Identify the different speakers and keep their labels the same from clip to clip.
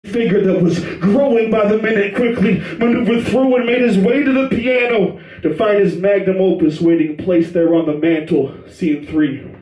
Speaker 1: figure that was growing by the minute quickly maneuvered through and made his way to the piano to find his magnum opus waiting placed there on the mantle. Scene 3.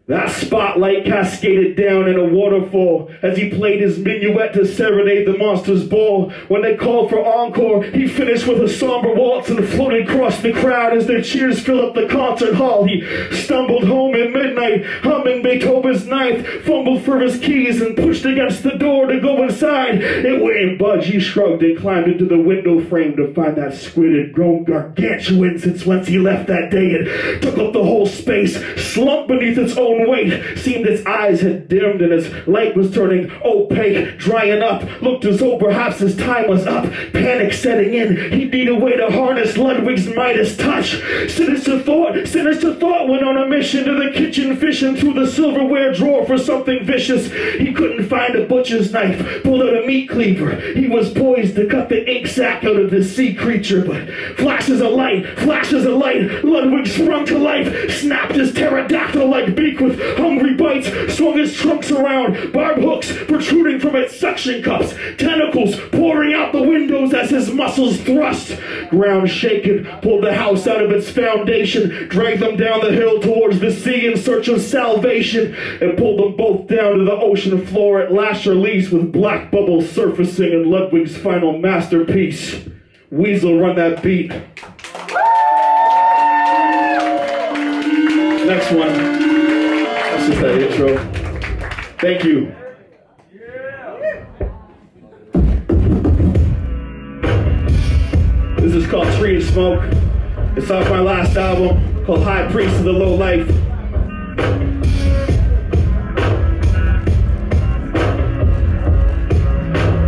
Speaker 1: That spotlight cascaded down in a waterfall as he played his minuet to serenade the monster's ball. When they called for encore, he finished with a somber waltz and floated across the crowd as their cheers filled up the concert hall. He stumbled home at midnight, humming Beethoven's Ninth, fumbled for his keys and pushed against the door to go inside. It wouldn't budge. He shrugged and climbed into the window frame to find that squid had grown gargantuan since once he left that day. It took up the whole space, slumped beneath its own weight, seemed its eyes had dimmed and its light was turning opaque, drying up, looked as though perhaps his time was up. Panic setting in, he'd need a way to harness Ludwig's Midas touch. Sinister thought went on a mission to the kitchen, fishing through the silverware drawer for something vicious. He couldn't find a butcher's knife, pulled out a meat cleaver. He was poised to cut the ink sac out of the sea creature, but flashes of light, Ludwig sprung to life, snapped his pterodactyl-like beak with hungry bites, swung his trunks around, barbed hooks protruding from its suction cups, tentacles pouring out the windows as his muscles thrust. Ground shaken, pulled the house out of its foundation, dragged them down the hill towards the sea in search of salvation, and pulled them both down to the ocean floor at last release with black bubbles surfacing in Ludwig's final masterpiece. Weasel, run that beat. Next one. That's just that intro. Thank you. This is called Tree of Smoke. It's off my last album called High Priest of the Low Life.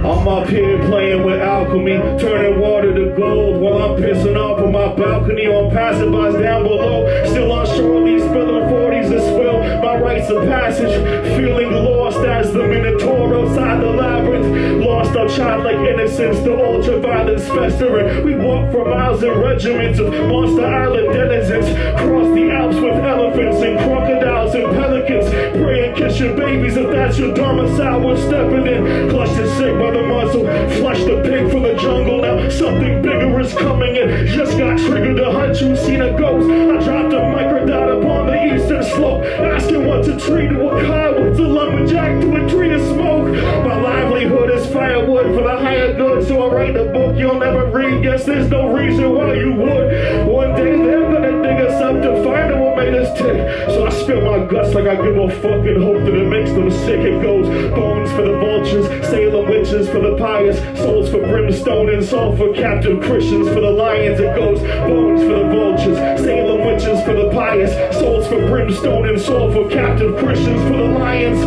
Speaker 1: I'm up here playing with alchemy, turning water to gold while I'm pissing off on my balcony on passerbys down below. Still unsure these spilling 40s to spill my rites of passage, feeling lost as the Minotaur outside the labyrinth. Lost our childlike innocence to ultra-violence festering. We walk for miles in regiments of Monster Island denizens, cross the Alps with elephants and crocodiles and pelicans. Pray and kiss your babies if that's your domicile. We're stepping in, clutched and sick by the muzzle, flush the pig from the jungle. Now something bigger is coming in. Just got triggered to hunt you, seen a ghost. I dropped a microdot upon the eastern slope, asking what's a tree to a car, what's a lumberjack to a tree of smoke. My livelihood is firewood for the higher good, so I write a book you'll never read. Guess there's no reason why you would. One day they're gonna dig us up to find out what made us tick. So I spill my guts like I give a fucking hope that it makes them sick. It goes bones for the vultures, Salem witches for the pious, souls for brimstone and salt for captive Christians. For the lions it goes bones for the vultures, Salem witches for the pious, souls for brimstone and salt for captive Christians. For the lions,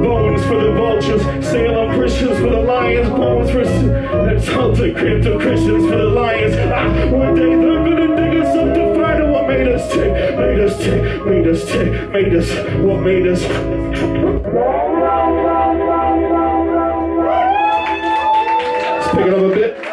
Speaker 1: bones for the vultures, Salem Christians for the lions, bones for exalted crypto Christians for the lions. One day they're gonna dig us up to find out what made us tick, made us tick, made us tick, made us, what made us. Let's pick it up a bit.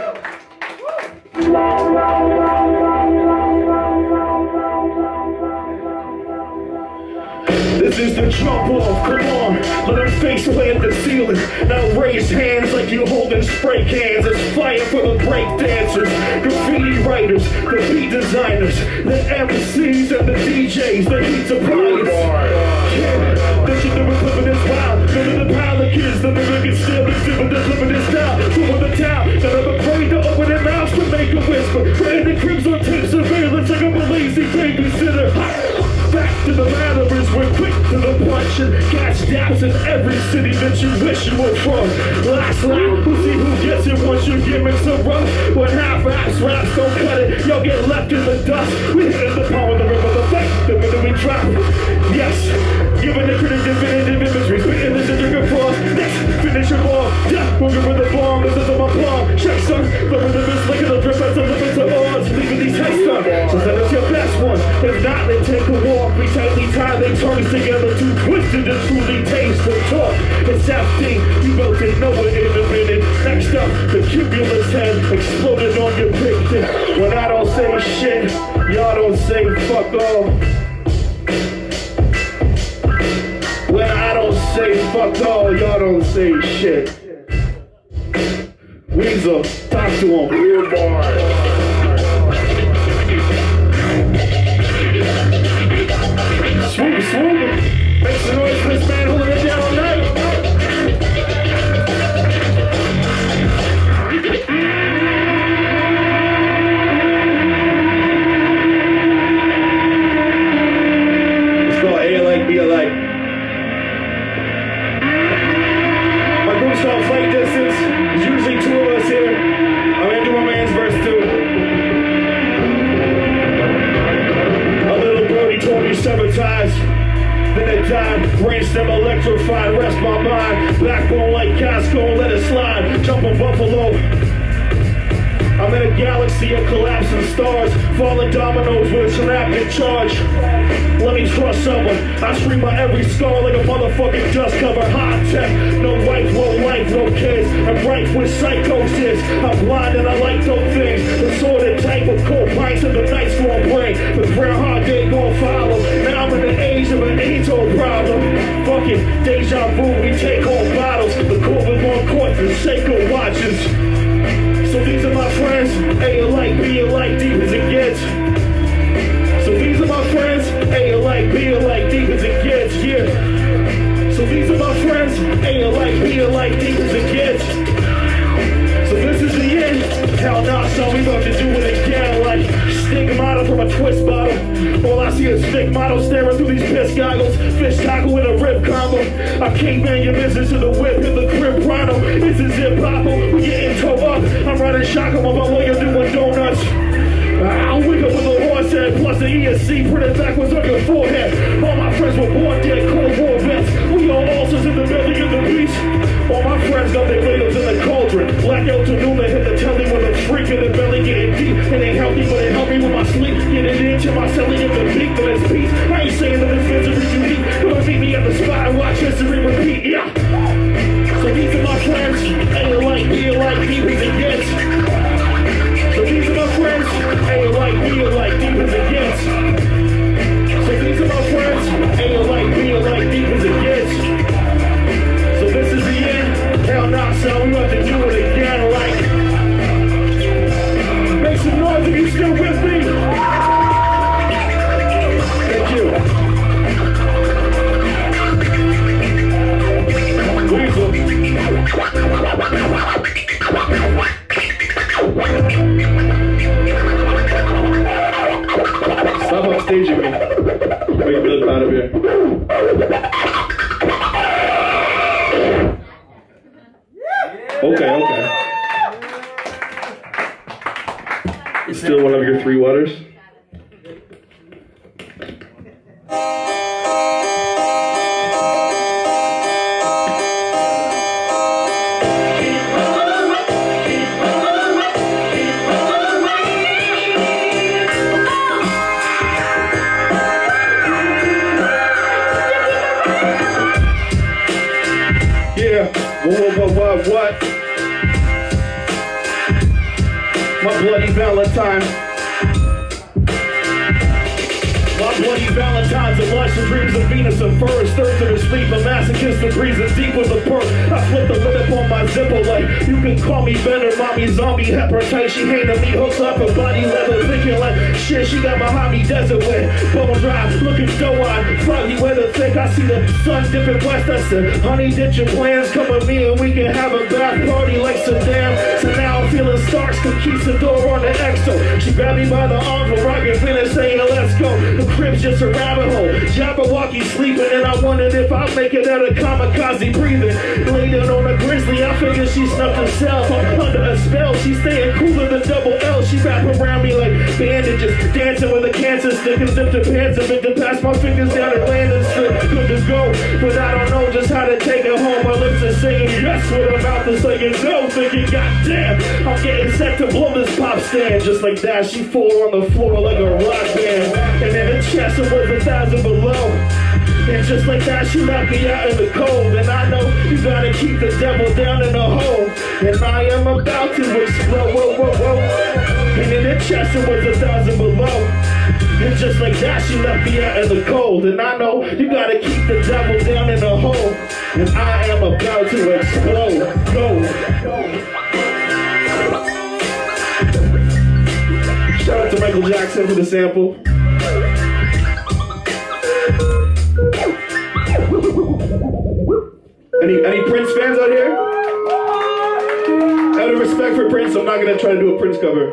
Speaker 1: This is the jump off, come on, let our face plant the ceiling. Now raise hands like you're holding spray cans. It's fire for the break dancers, graffiti writers, the beat designers, the MCs and the DJs, the heat suppliers. Yeah, they should never flip in this wild. None of the pilot kids, the nigga can still exhibit the flip in this style. From the town, none of them afraid to open their mouths to make a whisper. Random cribs on tape surveillance like I'm a lazy babysitter. Back to the Mathers, we're quick to the punch and catch daps in every city that you wish you were from. Last lap, we'll see who gets it once your gimmicks are rough. When half-ass raps don't cut it, y'all get left in the dust. We hit in the palm of the river, the fight, the minute we drop. Yes, giving the critic definitive imagery, spitting the ginger frost. Next, finish your ball, death, we'll give her the bomb, this is my palm. Check son, look at the best, look at the drip, that's a limit to odds. Leaving these heads stuck, so send us your best one. If not, then take a walk. We tightly tie their tongues together, too twisted to truly taste the talk. It's FD, you both can know it in a minute. Next up, the cumulus head exploded on your picture. When I don't say shit, y'all don't say fuck off. When I don't say fuck all, y'all don't say Shit. Weasel, talk to him. Weird boy. Swoop, swoop. Make some noise for this man holding it down all night. It's called A alike, B alike. My group's called Flight Distance. There's usually two of us here. I'm gonna do my man's verse too. A little birdie told me 7 times. Then it died, brainstem electrified, rest my mind. Backbone like Casco, let it slide. Jumping buffalo. I'm in a galaxy of collapsing stars, falling dominoes with a synaptic charge. Let me trust someone. I stream my every scar like a motherfucking dust cover. Hot tech, no wife, no life, no kids. I'm rife with psychosis. I'm blind and I like those things. The sordid type of cold pints of the night's gonna bring. The prayer hard day gonna follow. Now I'm in the age of an age-old problem. Fucking deja vu, we take home bottles. The COVID on court, the Seiko watches. So these are my friends, A alike, B alike, deep as it gets. So these are my friends, A alike, B alike, deep as it gets, yeah. So these are my friends, A alike, B alike, deep as it gets. So this is the end, hell nah, son, we about to do it again. Like stigmata from a twist bottle. All I see is thick models staring through these piss goggles. Fish tackle with a rib combo. I can't bang your business to the whip, hit the crib pronto. It's a zip popple, we getting towed up. I'm running shotgun while my lawyer doing donuts. I'll wake up with a horse head, plus the ESC printed backwards on your forehead. All my friends were born dead, Cold War vets. We all ulcers in the belly of the beast. All my friends got their ladles in the cauldron. Black El Tanula hit the telly with a freak in the belly getting deep. It ain't healthy, but it helped me with my sleep. Get it into my celly in the peak for this peace. I ain't saying that this misery's unique. Gonna meet me at the spot and watch history repeat, yeah. So these are my friends, A alike, B alike, deep as it gets. So these are my friends, A alike, B alike, deep as it gets. So these are my friends, A alike, B alike, deep as it gets. So this is the end, hell nah, son, we about to do it again, like. Make some noise if you still with me. Thank you. Weasel. Stop upstaging me. Wait, really out of here. Okay. Still one of your 3 waters? What? My bloody Valentine. My bloody Valentine's a lush and dreams of Venus and furs. Thirds of her sleep, a masochist that breathes as deep as a perk. I flip the lid up on my zipper like, you can call me Bender, mommy zombie, hepatitis. She hated me, hooks up her body leather, thinking like, shit, she got behind me desert wet. Bone dry, looking doe-eyed, foggy weather thick. I see the sun dipping west. I said, honey, ditch your plans, come with me and we can have a bath party like Saddam. So now I'm feeling starks, conquistador on the EXO. She grabbed me by the arm for rockin' finish, saying, let's go. The crib's just a rabbit hole. Jabberwocky sleeping, and I wondered if I'd make it out of kamikaze breathing. Laid down on a grizzly, I figured she snuffed herself. I'm under a spell, she's staying cooler than double L. She wrapped around me like bandages, dancing with a cancer stick and zipped her pants a bit to pass my fingers down her landing strip. Good to go, but I don't know just how to take it home. My lips are saying yes with her mouth is saying no, thinking goddamn, I'm getting set to blow this pop stand. Just like that, she fall on the floor like a rock band. And then the chest it was 1,000 below. And just like that, she left me out in the cold. And I know you gotta keep the devil down in the hole. And I am about to explode. Whoa, whoa, whoa. And in the chest it was 1,000 below. And just like that, she left me out in the cold. And I know you gotta keep the devil down in the hole. and I am about to explode. Go. Shout out to Michael Jackson for the sample. Any Prince fans out here? Out of respect for Prince, I'm not gonna try to do a Prince cover.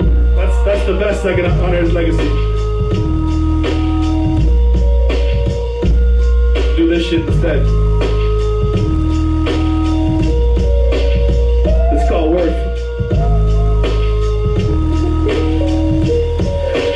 Speaker 1: That's the best I can honor his legacy. Do this shit instead. It's called Worth.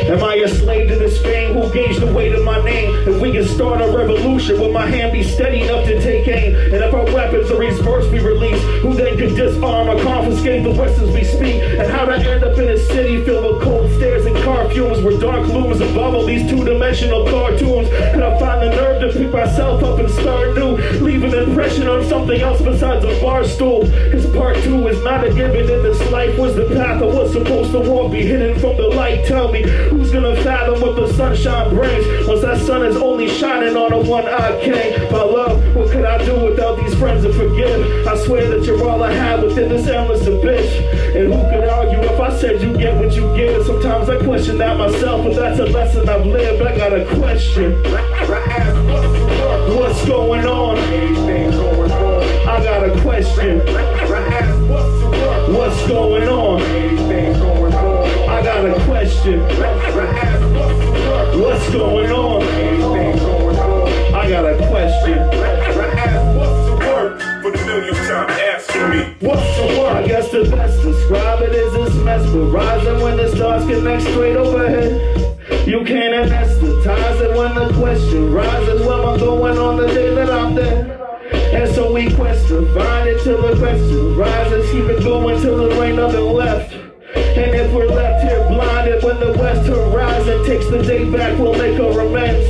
Speaker 1: Am I a slave to this fame? Who gauged the weight of my name? If we can start a revolution, will my hand be steady enough to take aim? And if our weapons are these verse we release, who then could disarm or confiscate the westerns we speak? And how to end up in a city filled with cold stairs and car fumes, where dark looms above all these two-dimensional cartoons? Could I find the nerve to pick myself up and start new? Leave an impression on something else besides a bar stool? Cause part 2 is not a given in this life. Was the path I was supposed to walk be hidden from the light? Tell me, who's gonna fathom what the sunshine brings once that sun is only shining on a one-eyed king? My love, what could I do without these friends to forgive? I swear that you're all I have within this endless abyss. And who could argue if I said you get what you give? Sometimes I question that myself, but that's a lesson I've lived. I got a question. What's going on? I got a question. What's going on? I got a question. What's going on? I got a question. What's the word for the millionth time asking me? What's the word? I guess the best describe it is this mesmerizing when the stars connect straight overhead. You can't anesthetize it when the question rises. Where am I going on the day that I'm dead? And so we quest to find it till the question rises. Keep it going till there ain't nothing left. And if we're left here blinded when the west horizon takes the day back, we'll make our amends.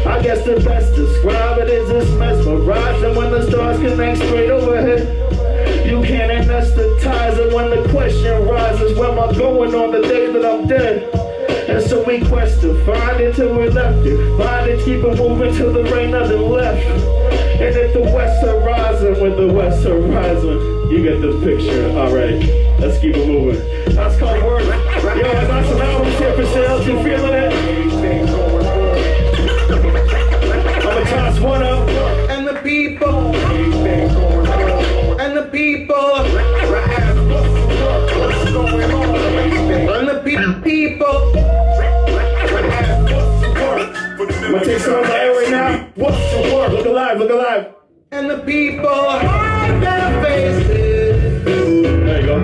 Speaker 1: I guess the best describe it is this mesmerizing when the stars connect straight overhead. You can't anesthetize it when the question rises. Where am I going on the day that I'm dead? And so we quest to find it till we're left here. Find it, keep it moving till there ain't nothing left. And if the west horizon, with the west horizon, you get the picture. Alright, let's keep it moving. That's called Work. Yo, I got some albums here for sales. You feeling it? I'ma toss one up. And the people. And the people. And the people. I'm gonna take some of my air right now. What's the word? Look alive, look alive. And the people hide their faces. There you go.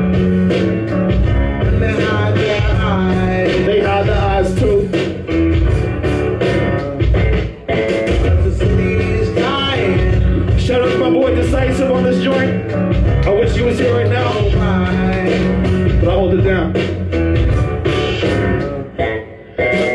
Speaker 1: And they hide their eyes. They hide their eyes too. The city's dying. Shout out to my boy Decisive on this joint. I wish he was here right now. But I'll hold it down.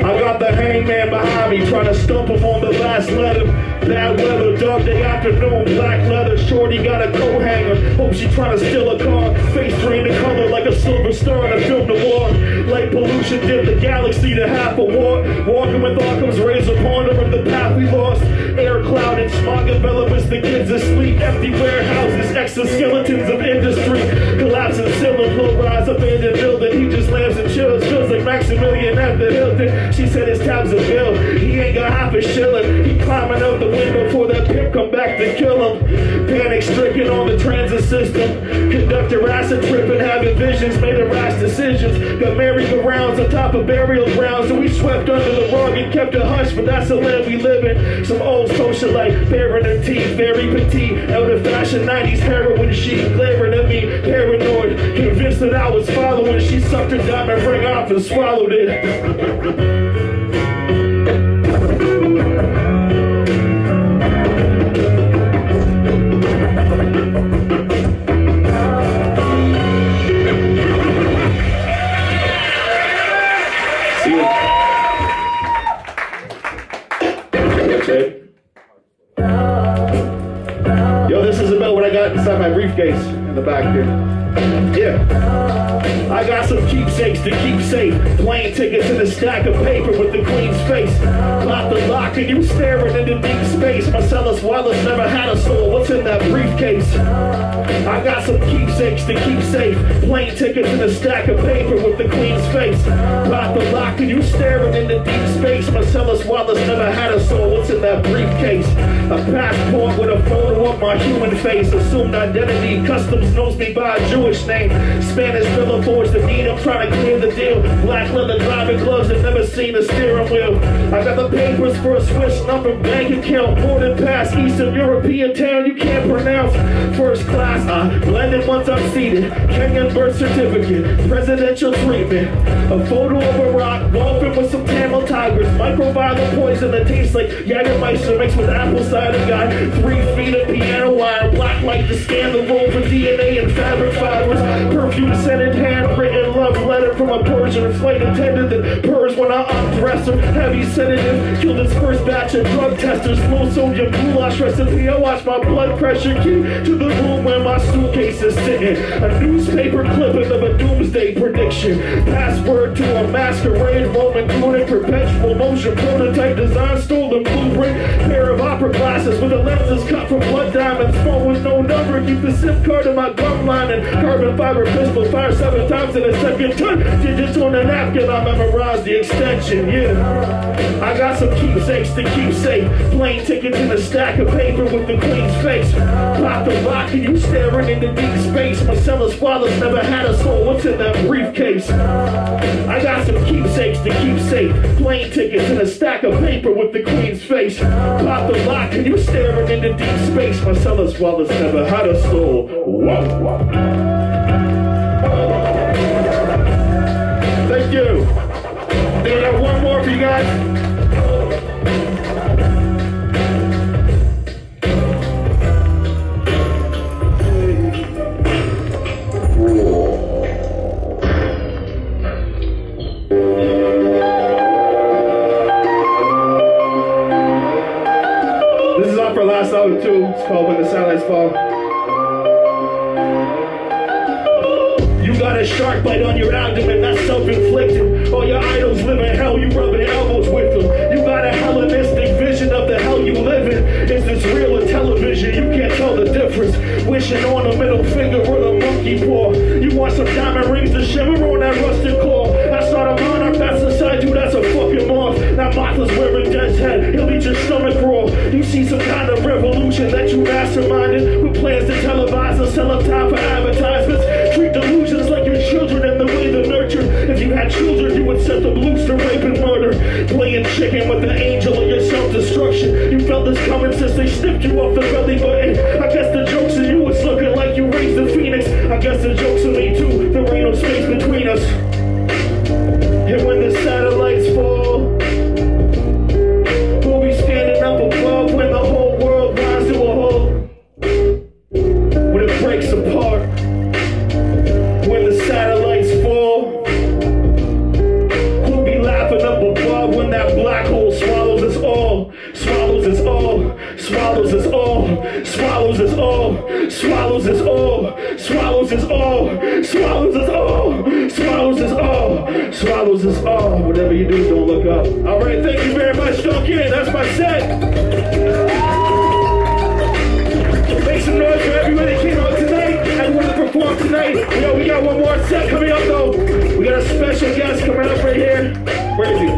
Speaker 1: I got the hangman behind me, trying to stump him on the last letter. Bad weather, dark day afternoon, black leather. Shorty got a coat hanger. Hope she trying to steal a car. Face drained in color like a silver star in a film noir. Light pollution did the galaxy to half a war. Walking with Arkham's razor, pondering the path we lost. Air clouded, smog envelops the kids asleep. Empty warehouses, exoskeletons of industry. Collapsing ceiling, low rise, abandoned building. He just laughs and chills, feels like Maximilian at the Hilton. She said his tab's a bill, he ain't got half a shilling. He climbing out the window before that pimp come back to kill him. Panic stricken on the transit system. Conductor acid tripping, having visions, made a rash decisions. Got merry-go-rounds on top of burial grounds, and we swept under the rug and kept it hush, but that's the land we live in. Some old socialite, baring her teeth, very petite, out of fashion 90s heroin chic, glaring at me, paranoid, convinced that I was following. She sucked her diamond ring off and swallowed it. Yo, this is about what I got inside my briefcase. guys in the back here. Yeah. I got some keepsakes to keep safe. Plane tickets in a stack of paper with the queen's face. Lock the lock and you staring into deep space. Marcellus Wallace never had a soul. What's in that briefcase? I got some keepsakes to keep safe. Plane tickets in a stack of paper with the queen's face. Lock the lock and you staring into deep space. Marcellus Wallace never had a soul. What's in that briefcase? A passport with a photo of my human face. Assumed identity. Customs knows me by a Jewish name. Spanish bill forged the deed. I'm trying to clear the deal. Black leather driving gloves and never seen a steering wheel. I got the papers for a Swiss number bank account. Boarding pass, Eastern European town you can't pronounce. First class, I blended once I'm seated. Kenyan birth certificate, presidential treatment. A photo of a rock, golfing with some Tamil tigers. Microbial poison that tastes like Jägermeister mixed with apple cider. Got 3 feet of piano wire, black light to scan the roll for DNA and fabric fibers. Perfume scented, handwritten love letter from a Persian flight attendant that purrs when I undress her. Heavy sedative, killed his first batch of drug testers. Low sodium goulash recipe. I watch my blood pressure key to the room where my suitcase is sitting. A newspaper clipping of a doomsday prediction. Password to a masquerade, Roman tunic, perpetual motion, prototype design, stolen blueprint. Pair of opera glasses with the lenses cut from blood diamonds. Phone with no number, keep the SIM card in my gum line. And carbon fiber pistol, fire 7 times in a second. Turn digits on a napkin, I memorize the extension, yeah. I got some keepsakes to keep safe. Plane tickets in a stack of paper with the queen's face. Pop the lock and you staring into deep space. Marcellus Wallace never had a soul. What's in that briefcase? I got some keepsakes to keep safe. Plane tickets in a stack of paper with the queen's face. Pop the lock and you staring into deep space. Marcellus Wallace never had a soul. Whoa. Thank you. I got one more for you guys. This is off our last album too. It's called When the Satellites Fall. You got a shark bite on your abdomen, that's self-inflicted. All your idols live in hell, you rubbing elbows with them. You got a Hellenistic vision of the hell you live in. Is this real or television? You can't tell the difference. Wishing on a middle finger with a monkey paw. You want some diamond rings to shimmer on that rusted claw. I saw the monarch that's inside you, that's a fucking moth. That moth is wearing death's head, he'll eat your stomach raw. You see some kind of revolution that you masterminded with plans to televise and sell up time for advertisements. Treat delusions like your children and the way they're nurtured. If you had children, you would set them loose to rape and murder. Playing chicken with the angel of your self-destruction. You felt this coming since they snipped you off the belly button. I guess the joke's in you, it's looking like you raised the phoenix. I guess the joke's in me too, there ain't no space between us. And when the satellites fall, we'll be standing up above when the whole world rises to a halt. When it breaks apart, when the satellites fall, we'll be laughing up above when that black hole swallows us all. Swallows us all, swallows us all, swallows us all, swallows us all, swallows us all, swallows us all, swallows us all, swallows us all. Whatever you do, don't look up. Alright, thank you very much, Duncan. That's my set. Make some noise for everybody that came out tonight and wanted to perform tonight. Yo, we got one more set coming up though. We got a special guest coming up right here. Where is he?